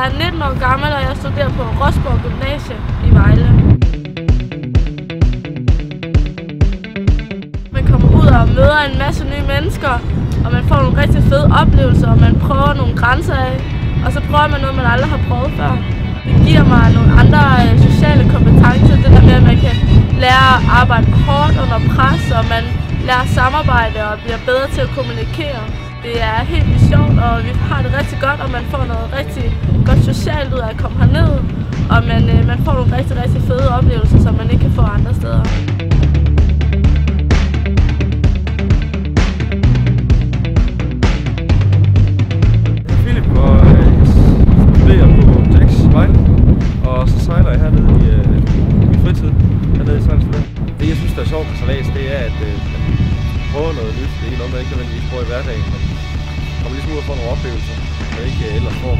Jeg er 19 år gammel, og jeg studerer på Rosborg Gymnasie i Vejle. Man kommer ud og møder en masse nye mennesker, og man får nogle rigtig fede oplevelser, og man prøver nogle grænser af, og så prøver man noget, man aldrig har prøvet før. Det giver mig nogle andre sociale kompetencer, det der med, at man kan lære at arbejde hårdt under pres, og man lærer at samarbejde og bliver bedre til at kommunikere. Det er helt vildt sjovt, og vi har det rigtig godt, og man får noget rigtig godt socialt ud af at komme herned, og man får nogle rigtig fede oplevelser, som man ikke kan få andre steder. Philip, og jeg studerer på TEX Vejle, og så sejler jeg hernede i min fritid, hernede i Sejlsfjord. Det jeg synes, der er sjovt med sejlads, det er, at man prøver noget nyt. Det er noget, man ikke nødvendigvis prøver i hverdagen, men kommer ligesom ud og får nogle oplevelser, man ikke ellers får.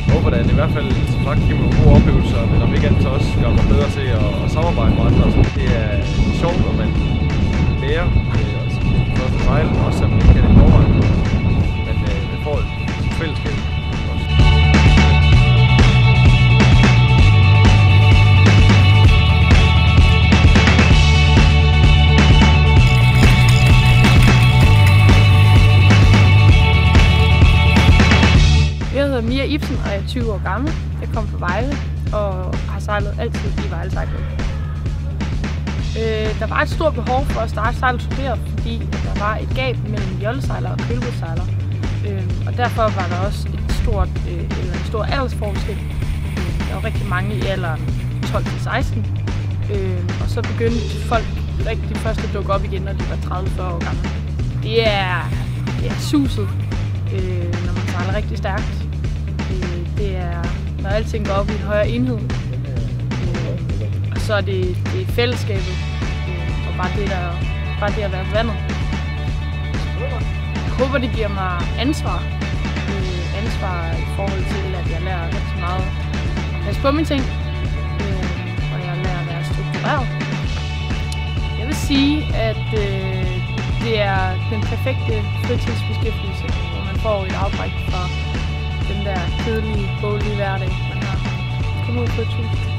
Jeg håber, at i hvert fald som sagt giver nogle gode oplevelser, men om ikke andet så også gør mig bedre til at samarbejde med andre. Så det er sjovt, at man lærer først at sejle, også at man ikke kan det i forvejen, men man får et fællesskab. Jeg hedder Mia Ibsen, og jeg er 20 år gammel. Jeg kommer fra Vejle og har sejlet altid i Vejle Sejlklub. Der var et stort behov for at starte sejlstudier, fordi der var et gab mellem jollesejlere og kølbådssejlere. Og derfor var der også en stor aldersforskel. Der var rigtig mange i alderen 12-16. Og så begyndte folk rigtig først at dukke op igen, når de var 30-40 år gamle. Det er suset, når man sejler rigtig stærkt. Det er, når alting går op i en højere enhed, og så er det fællesskabet, og bare det at være vandet. Jeg håber, det giver mig ansvar i forhold til, at jeg lærer rigtig meget at passe på mine ting, og jeg lærer at være struktureret. Jeg vil sige, at det er den perfekte fritidsbeskæftigelse, hvor man får et afbræk fra den der kedelige, bålige hverdag, man har. Kom ud på et hus.